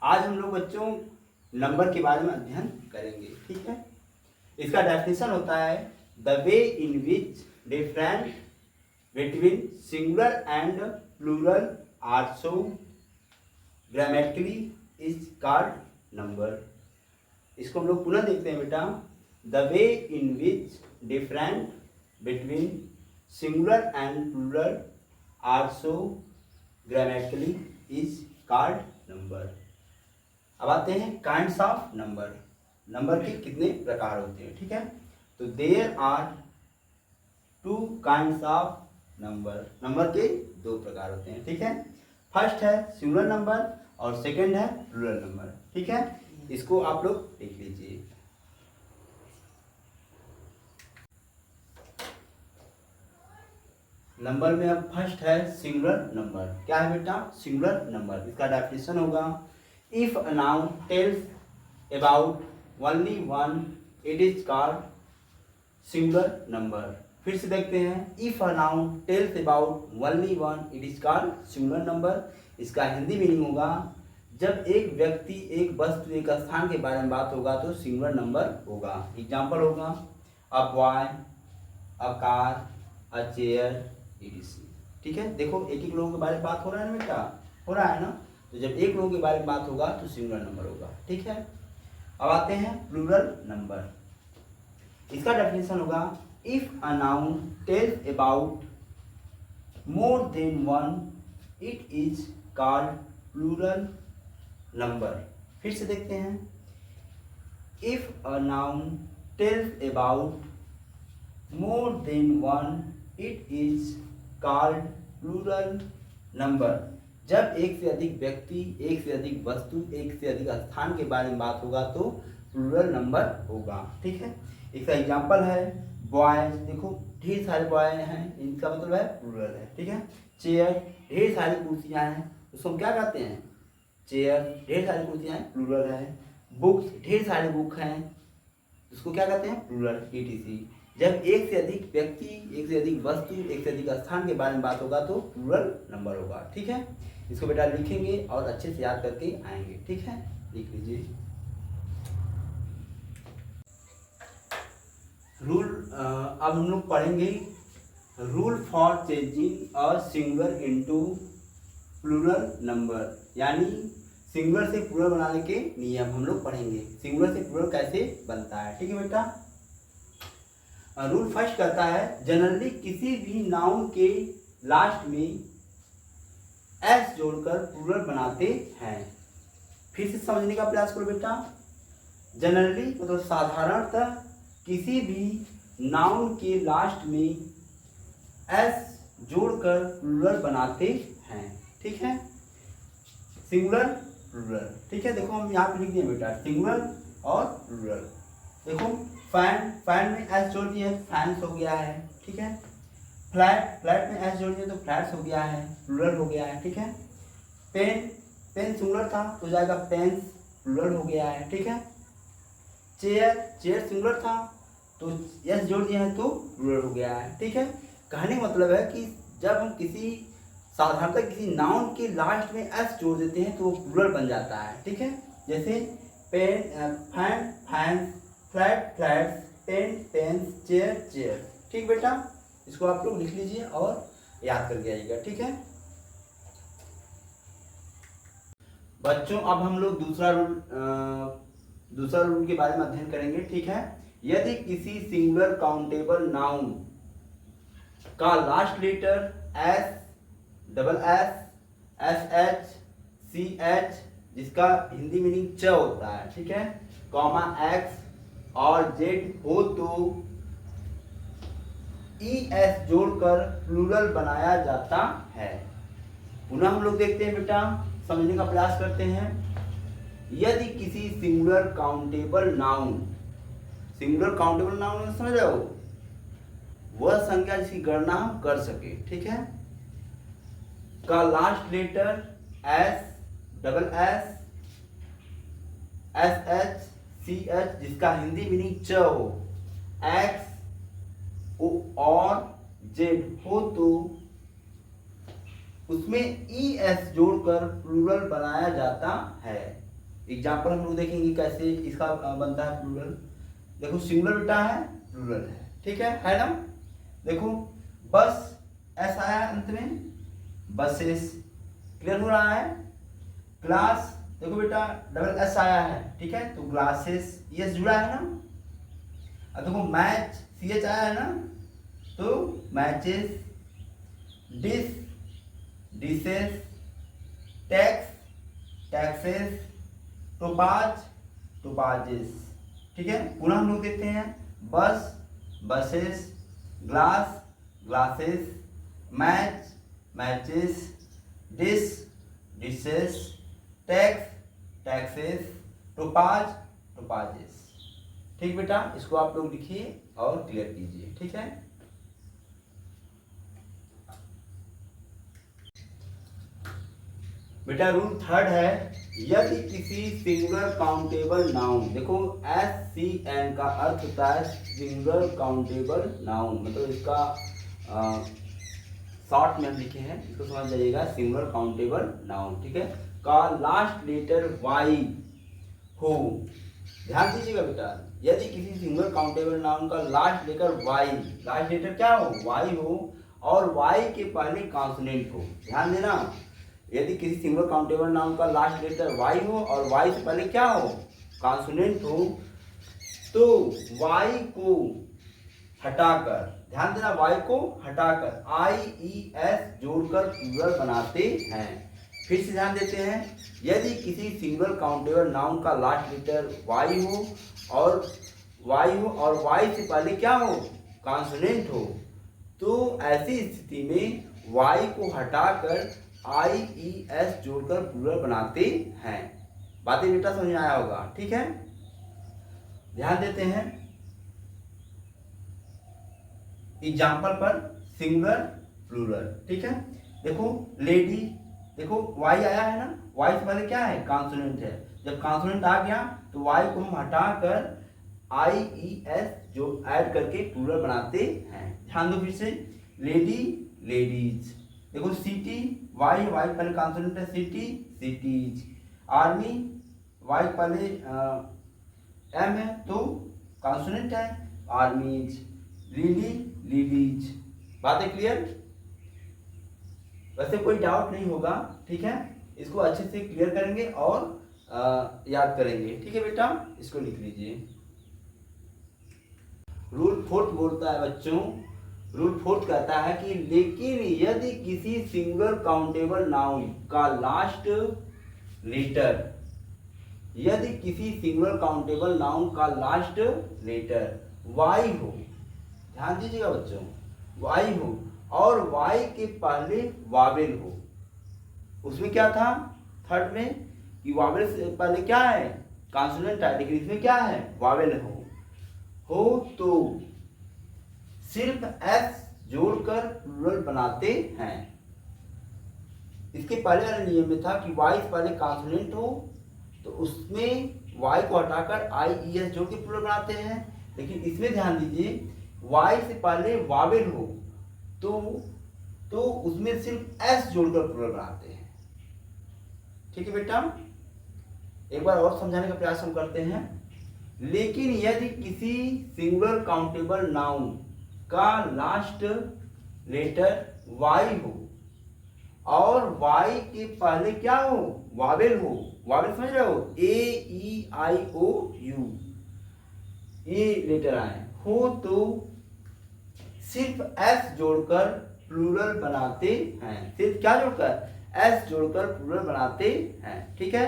आज हम लोग बच्चों नंबर के बारे में अध्ययन करेंगे, ठीक है। इसका डेफिनेशन होता है the way in which different between singular and plural are show grammatically is called number. इसको हम लोग पुनः देखते हैं बेटा। The way in which different between singular and plural are show grammatically is called number. अब आते हैं काइंड्स ऑफ नंबर। नंबर के कितने प्रकार होते हैं, ठीक है। तो there are two kinds of number. Number के दो प्रकार होते हैं, ठीक है। फर्स्ट है सिंगुलर नंबर और सेकंड है प्लूरल नंबर, ठीक है। इसको आप लोग देख लीजिए। नंबर में अब फर्स्ट है सिंगुलर नंबर। क्या है बेटा सिंगुलर नंबर? इसका डेफिनेशन होगा if a noun tells about only one it is called singular number. फिर से देखते हैं, if a noun tells about only one it is called singular number. इसका हिंदी मीनिंग होगा जब एक व्यक्ति एक वस्तु एक स्थान के बारे में बात होगा तो सिंगुलर नंबर होगा। एग्जाम्पल होगा a boy, a car, a chair, etc। ठीक है, देखो एक एक लोगों के बारे में बात हो रहा है ना बेटा, हो रहा है ना। तो जब एक लोगों के बारे में बात होगा तो सिंगुलर नंबर होगा, ठीक है। अब आते हैं प्लूरल नंबर। इसका डेफिनेशन होगा if a noun tells about more than one it is called plural number. फिर से देखते हैं, if a noun tells about more than one it is called plural number. जब एक से अधिक व्यक्ति, एक से अधिक वस्तु, एक से अधिक स्थान के बारे में बात होगा तो प्लूरल नंबर होगा, ठीक है। इसका एग्जांपल है बॉयज, देखो ढेर सारे बॉय हैं, इनका मतलब है प्लूरल है, ठीक है। चेयर, ढेर सारी कुर्सियां हैं, उसको हम क्या कहते हैं चेयर, ढेर सारी कुर्सियां हैं, प्लूरल है। बुक्स, ढेर सारे बुक हैं, उसको क्या कहते हैं प्लूरल, etc। जब एक से अधिक व्यक्ति, एक से अधिक वस्तु, एक से अधिक स्थान के बारे में बात होगा तो प्लूरल नंबर होगा, ठीक है। इसको बेटा लिखेंगे और अच्छे से याद करके आएंगे, ठीक है। लिख लीजिए रूल। अब हम लोग पढ़ेंगे rule for changing a singular into plural number, यानी सिंगुलर से प्लूरल बनाने के नियम हम लोग पढ़ेंगे। सिंगुलर से प्लूरल कैसे बनता है, ठीक है बेटा। रूल फर्स्ट कहता है जनरली किसी भी नाउन के लास्ट में एस जोड़कर प्लूरल बनाते हैं। फिर से समझने का प्रयास करो बेटा। जनरली मतलब साधारणतः किसी भी नाउन के लास्ट में एस जोड़कर प्लूरल बनाते हैं, ठीक है। सिंगुलर प्लूरल, ठीक है। देखो हम यहाँ पे लिख दिए बेटा सिंगुलर और प्लूरल। देखो फैन, फैन में एस जोड़ दिए फैंस हो गया है, ठीक है। फ्लैट, फ्लैट में एस जोड़ दिए तो फ्लैट्स हो गया है, प्लूरल हो गया है, ठीक है। पेन, पेन सिंगुलर था तो जाएगा पेन्स, प्लूरल हो गया है, ठीक है। चेयर, चेयर सिंगुलर था तो एस जोड़ दिए हैं तो प्लूरल हो गया है, ठीक है। कहने का मतलब है कि जब हम किसी साधारणतः किसी नाउन के लास्ट में एस जोड़ देते हैं तो वो प्लूरल बन जाता है, ठीक है। जैसे pen, fan, fans, flat, flats, pen, pens, chair, chair, ठीक बेटा। इसको आप लोग लिख लीजिए और याद करके आइएगा, ठीक है बच्चों। अब हम लोग दूसरा रूल के बारे में अध्ययन करेंगे, ठीक है। यदि किसी सिंगुलर काउंटेबल नाउन का last letter S, double S, S H, C H, जिसका हिंदी मीनिंग च होता है, ठीक है, कॉमा एक्स और जेड हो तो ई एस जोड़कर प्लूरल बनाया जाता है। पुनः हम लोग देखते हैं बेटा, समझने का प्रयास करते हैं। यदि किसी singular countable noun, singular countable noun समझ रहे हो, वह संख्या जिसकी गणना हम कर सके, ठीक है, का last letter S, double S, S H, C H, जिसका हिंदी मीनिंग च हो, एक्स और जेड हो तो उसमें ई एस जोड़कर प्लूरल बनाया जाता है। एग्जाम्पल हम लोग देखेंगे कैसे इसका बनता है प्लूरल। देखो सिंगुलर बेटा है, प्लूरल है, ठीक है ना। देखो बस एस आया अंत में, बसेस, क्लियर हो रहा है। क्लास देखो बेटा डबल एस आया है, ठीक है, तो ग्लासेस, यस जुड़ा है ना। अब देखो मैच सी एच आया है ना, तो matches, dish, dishes, tax, taxes, topaz, topazes, ठीक है। पुनः हम लोग देखते हैं bus, buses, glass, glasses, match, matches, dish, dishes, tax, taxes, topaz, topazes. ठीक बेटा, इसको आप लोग लिखिए और क्लियर कीजिए, ठीक है। बेटा रूल थर्ड है, यदि किसी सिंगुलर काउंटेबल नाउन, देखो SCN का अर्थ होता है सिंगुलर काउंटेबल नाउन, मतलब इसका शॉर्ट में हम लिखे हैं, इसको समझ जाइएगा, सिंगुलर काउंटेबल नाउन, ठीक है, का लास्ट लेटर वाई हो। ध्यान दीजिएगा बेटा, यदि किसी सिंगुलर काउंटेबल नाउन का last letter Y, last letter क्या हो, वाई हो, और वाई के पहले कॉन्सोनेंट हो। ध्यान देना, यदि किसी सिंगुलर काउंटेबल नाउन का लास्ट लेटर वाई हो और वाई से पहले क्या हो, कॉन्सोनेंट हो, तो वाई को हटाकर, ध्यान देना, वाई को हटाकर IES जोड़कर प्लूरल बनाते हैं। फिर से ध्यान देते हैं, यदि किसी सिंगुलर काउंटेबल नाउन का लास्ट लेटर वाई हो और वाई से पहले क्या हो, कॉन्सोनेंट हो, तो ऐसी स्थिति में वाई को हटाकर IES जोड़कर प्लूरल बनाते हैं। बातें बेटा समझ में आया होगा, ठीक है। ध्यान देते हैं एग्जाम्पल पर सिंगुलर प्लूरल, ठीक है। देखो लेडी, देखो वाई आया है ना, वाई से पहले क्या है, कॉन्सोनेंट है, जब कॉन्सोनेंट आ गया तो वाई को हम हटाकर IES जो ऐड करके प्लूरल बनाते हैं। ध्यान दो फिर से, लेडी, लेडीज, देखो सिटी, वाई पहले कॉन्सोनेंट है, सिटी, सिटीज, आर्मी, वाई पहले एम है तो कॉन्सोनेंट है, आर्मीज, लिली, लिलीज। बातें क्लियर, वैसे कोई डाउट नहीं होगा, ठीक है, इसको अच्छे से क्लियर करेंगे और याद करेंगे, ठीक है बेटा, इसको लिख लीजिए। रूल फोर्थ बोलता है बच्चों, रूल फोर्थ कहता है कि लेकिन यदि किसी सिंगुलर काउंटेबल नाउन का लास्ट लेटर, यदि किसी सिंगुलर काउंटेबल नाउन का लास्ट लेटर वाई हो, ध्यान दीजिएगा बच्चों, वाई हो और वाई के पहले वावेल हो, उसमें क्या था थर्ड में कि वावेल से पहले क्या है, कॉन्सोनेंट है, लेकिन इसमें क्या है, वावेल हो तो सिर्फ एस जोड़कर प्लूरल बनाते हैं। इसके पहले वाले नियम में था कि वाई से पहले कॉन्सोनेंट हो तो उसमें वाई को हटाकर IES जोड़ के प्लूरल बनाते हैं, लेकिन इसमें ध्यान दीजिए वाई से पहले वावेल हो तो उसमें सिर्फ एस जोड़कर प्लूरल बनाते हैं, ठीक है बेटा। एक बार और समझाने का प्रयास हम करते हैं, लेकिन यदि किसी सिंगुलर काउंटेबल नाउन का लास्ट लेटर वाई हो और वाई के पहले क्या हो, वावेल हो, वावेल समझ रहे हो, AEIOU ये लेटर आए हो तो सिर्फ एस जोड़कर प्लूरल बनाते हैं, सिर्फ क्या जोड़कर, एस जोड़कर प्लूरल बनाते हैं, ठीक है।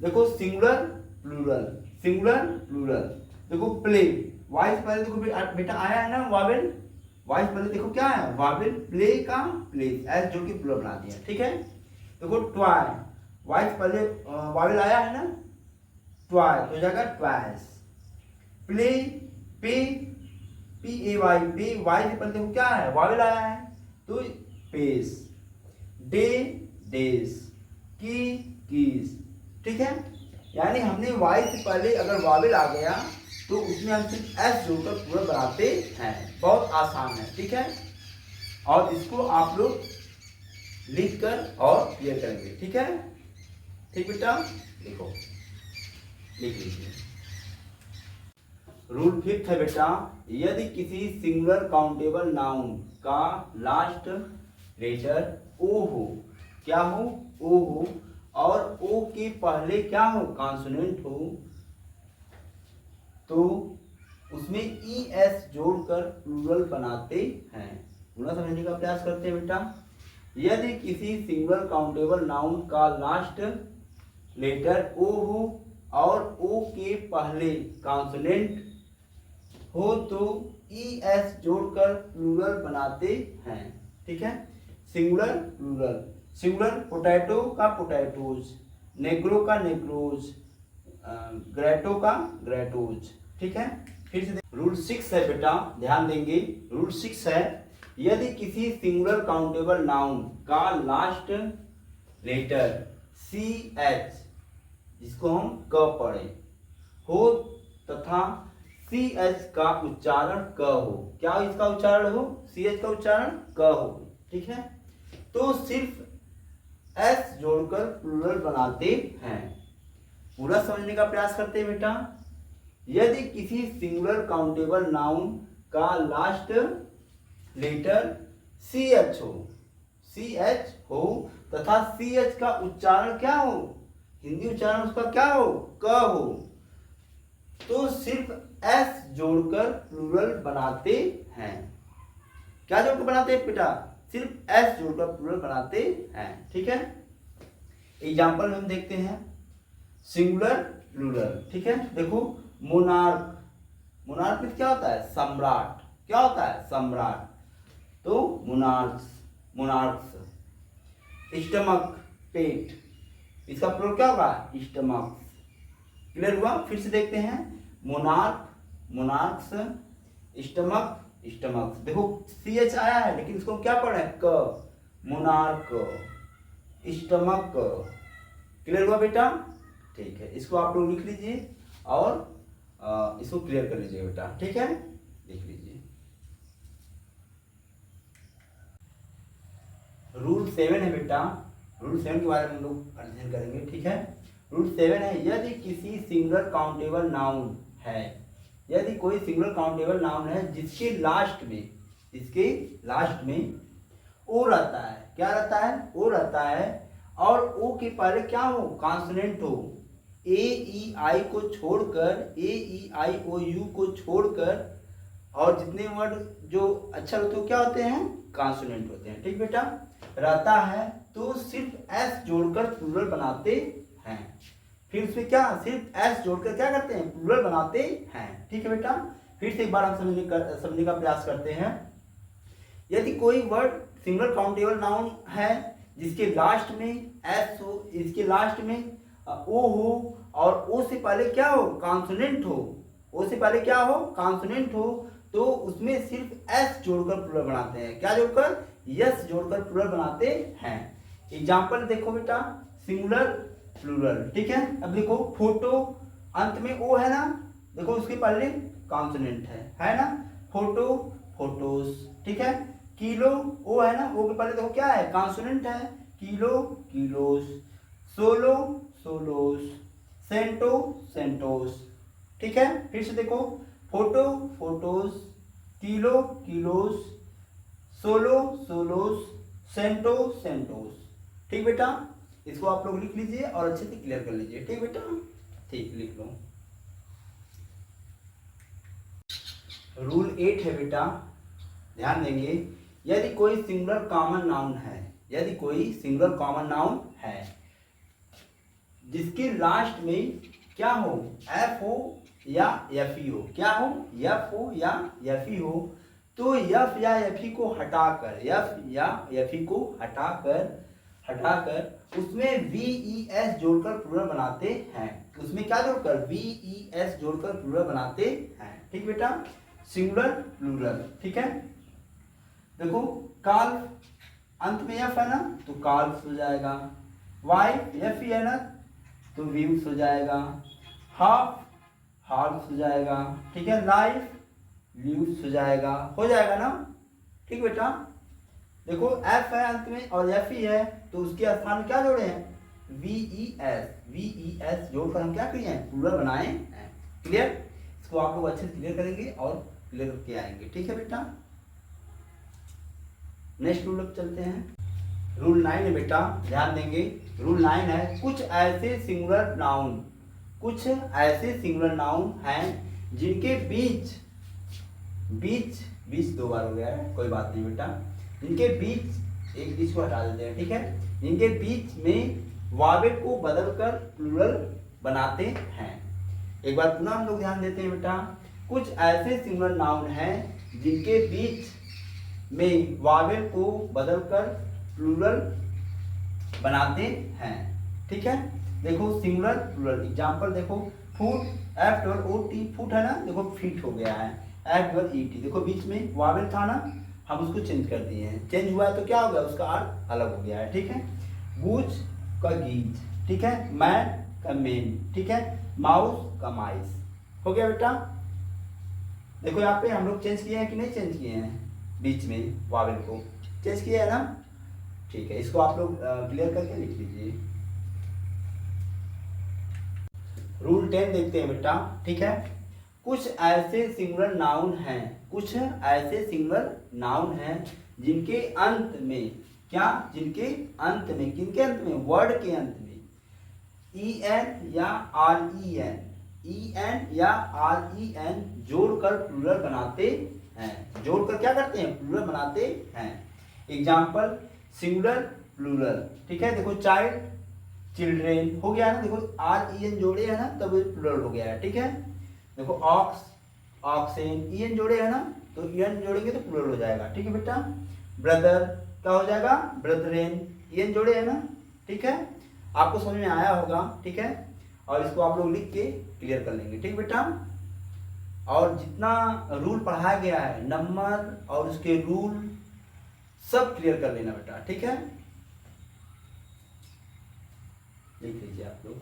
देखो सिंगुलर प्लूरल, सिंगुलर प्लूरल, देखो प्ले, वाई से पहले देखो बेटा आया है ना वावेल, वाई से पहले देखो क्या है, वावेल, प्ले का प्ले, एस जोड़ के प्लूरल बना दिया, ठीक है। देखो ट्वाई, वाई से पहले वावेल आया है ना, ट्वाई तो जाएगा ट्वाइस, प्ले, पे, PAY, पे, वाई से पहले देखो क्या है, वावेल आया है तो पेस, डे, डेज, की, कीज, ठीक है। यानी हमने वाई से पहले अगर वावेल आ गया तो उसमें हम सिर्फ एस जोड़कर पूरा बनाते हैं, बहुत आसान है, ठीक है। और इसको आप लोग लिख कर और क्लियर करेंगे, ठीक है, ठीक बेटा। देखो लिख लीजिए। रूल 5 है बेटा, यदि किसी सिंगुलर काउंटेबल नाउन का लास्ट लेटर ओ हो, क्या हो, ओ हो, और ओ के पहले क्या हो, कॉन्सोनेंट हो, तो उसमें ई एस जोड़कर प्लूरल बनाते हैं। पूरा समझने का प्रयास करते हैं बेटा। यदि किसी सिंगुलर काउंटेबल नाउन का लास्ट लेटर ओ हो और ओ के पहले कॉन्सोनेंट हो तो ई एस जोड़कर प्लूरल बनाते हैं। ठीक है, सिंगुलर प्लूरल। सिंगुलर पोटैटो का पोटैटोज, नेग्रो का नेग्रोज, ग्रेटो का ग्रेटोज। ठीक है, फिर से रूल 6 है बेटा, ध्यान देंगे। रूल 6 है, यदि किसी सिंगुलर काउंटेबल नाउन का लास्ट लेटर सी एच, जिसको हम क पढ़े, हो तथा सी एच का उच्चारण क हो। क्या इसका उच्चारण हो, सी एच का उच्चारण क हो। ठीक है, तो सिर्फ एस जोड़कर प्लूरल बनाते हैं। पूरा समझने का प्रयास करते हैं बेटा। यदि किसी सिंगुलर काउंटेबल नाउन का लास्ट लेटर सी एच हो, सी एच हो तथा सी एच का उच्चारण क्या हो, हिंदी उच्चारण उसका क्या हो, क हो, तो सिर्फ एस जोड़कर प्लूरल बनाते हैं। क्या जोड़कर बनाते हैं बेटा, सिर्फ एस जोड़कर प्लूरल बनाते हैं। ठीक है, एग्जाम्पल में हम देखते हैं सिंगुलर प्लूरल। ठीक है, देखो मोनार्क, मोनार्क में क्या होता है, सम्राट। क्या होता है, सम्राट, तो मोनार्क्स, मोनार्क्स। स्टमक, पेट, इसका प्लूरल क्या होगा, स्टमक्स। क्लियर हुआ, फिर से देखते हैं मोनार्क, मोनार्क्स, स्टमक, स्टमक्स। देखो सी एच आया है लेकिन इसको क्या पढ़े, क, मोनार्क, स्टमक। क्लियर हुआ बेटा। ठीक है, इसको आप लोग लिख लीजिए और इसको क्लियर कर लीजिए बेटा। ठीक है, लिख लीजिए। रूल 7 है बेटा, रूल 7 के बारे में हम लोग अध्ययन करेंगे। ठीक है, रूल 7 है, यदि किसी सिंगुलर काउंटेबल नाउन है, यदि कोई सिंगुलर काउंटेबल नाउन है जिसके लास्ट में, इसके लास्ट में ओ रहता है, क्या रहता है, ओ रहता है, और ओ के पहले क्या हो, कॉन्सोनेंट हो, ए ई आई को छोड़कर, ए ई आई ओ यू को छोड़कर, और जितने वर्ड जो अक्षर होते हैं क्या होते हैं, कॉन्सोनेंट होते हैं। ठीक बेटा, रहता है तो सिर्फ एस जोड़कर प्लूरल बनाते हैं। फिर उसमें क्या, सिर्फ एस जोड़कर क्या करते हैं, प्लूरल बनाते हैं। ठीक है बेटा, फिर से एक बार हम समझने का प्रयास करते हैं। यदि कोई वर्ड सिंगल काउंटेबल नाउन है जिसके लास्ट में एस हो, इसके लास्ट में ओ हो, और ओ से पहले क्या हो, कॉन्सोनेंट हो, ओ से पहले क्या हो, कॉन्सोनेंट हो, तो उसमें सिर्फ एस जोड़कर प्लूरल बनाते हैं। क्या जोड़कर, यस जोड़कर प्लूरल बनाते हैं। एग्जाम्पल देखो बेटा, सिंगुलर प्लूरल। ठीक है, अब देखो फोटो, अंत में ओ है ना, देखो उसके पहले कॉन्सोनेंट है ना, फोटो, फोटोस। ठीक है, किलो, ओ है ना, ओ के पहले देखो क्या है, कॉन्सोनेंट है, kilo, kilos, solo, solos, canto, cantos. ठीक है, फिर से देखो photo, photos, kilo, kilos, solo, solos, canto, cantos. ठीक बेटा, इसको आप लोग लिख लीजिए और अच्छे से क्लियर कर लीजिए। ठीक बेटा, ठीक, लिख लो। रूल 8 है बेटा, ध्यान देंगे। यदि कोई सिंगुलर कॉमन नाउन है, यदि कोई सिंगुलर कॉमन नाउन है जिसके लास्ट में क्या हो, एफ हो या एफ ई हो, क्या हो, एफ हो या एफ ई हो, तो एफ या एफ ई को हटाकर, एफ या एफ ई को हटाकर उसमें वी ई एस जोड़कर प्लूरल बनाते हैं। उसमें क्या जोड़कर, वी ई एस जोड़कर प्लूरल बनाते हैं। ठीक बेटा, सिंगुलर प्लूरल। ठीक है, देखो काल, अंत में एफ है ना तो काल्स हो जाएगा, वाइफ एफ ई है ना तो व्यूज हो जाएगा, हाफ हार्स हो जाएगा। ठीक है, लाइफ ल्यूज हो जाएगा ना। ठीक बेटा, देखो एफ है अंत में और एफ ही है तो उसके स्थान में क्या जोड़े हैं, VES जोड़कर हम क्या किए हैं, प्लूरल बनाए हैं। क्लियर, इसको आप लोग अच्छे से क्लियर करेंगे और क्लियर करके आएंगे। ठीक है बेटा, नेक्स्ट रूल अब चलते हैं। रूल 9 है बेटा, ध्यान देंगे। रूल 9 है, कुछ ऐसे सिंगुलर नाउन हैं जिनके बीच 2 बार हो गया है, कोई बात नहीं बेटा, जिनके बीच एक बीच को हटा देते हैं। ठीक है, जिनके बीच में वावेल को बदलकर प्लूरल बनाते हैं। एक बार पुनः हम लोग ध्यान देते हैं बेटा, कुछ ऐसे सिंगुलर नाउन हैं जिनके बीच में वावेल को बदलकर प्लूरल बनाते हैं। ठीक है, देखो सिंगुलर प्लूरल एग्जांपल देखो, फूट FOOT फूट है ना, देखो फीट हो गया है, FET देखो बीच में वावेल था ना, हम उसको चेंज कर दिए हैं। चेंज हुआ है तो क्या हो गया, उसका अर्थ अलग हो गया है। ठीक है, गूज का गीज, ठीक है, मैन का मेन, ठीक है, माउस का माइस, हो गया बेटा। देखो यहाँ पे हम लोग चेंज किए हैं कि नहीं चेंज किए हैं, बीच में वावेल को चेंज किया है ना। ठीक है, इसको आप लोग क्लियर करके लिख लीजिए। रूल 10 देखते हैं बेटा। ठीक है, कुछ ऐसे सिंगुलर नाउन हैं जिनके अंत में क्या, जिनके अंत में, किनके अंत में, वर्ड के अंत में EN या REN जोड़कर प्लूरल बनाते हैं। जोड़कर क्या करते हैं, प्लूरल बनाते हैं। एग्जाम्पल सिंगुलर प्लूरल, ठीक है, देखो चाइल्ड चिल्ड्रेन हो गया ना, देखो REN जोड़े है ना तब प्लूरल हो गया है। ठीक है, देखो ऑक्स ऑक्सेन, EN जोड़े है ना तो EN जोड़ेंगे तो प्लूरल हो जाएगा। ठीक है बेटा, ब्रदर क्या हो जाएगा, ब्रदरेन, EN जोड़े है ना। ठीक है, आपको समझ में आया होगा। ठीक है, और इसको आप लोग लिख के क्लियर कर लेंगे। ठीक बेटा, और जितना रूल पढ़ाया गया है, नंबर और उसके रूल सब क्लियर कर लेना बेटा। ठीक है, लिख लीजिए आप लोग।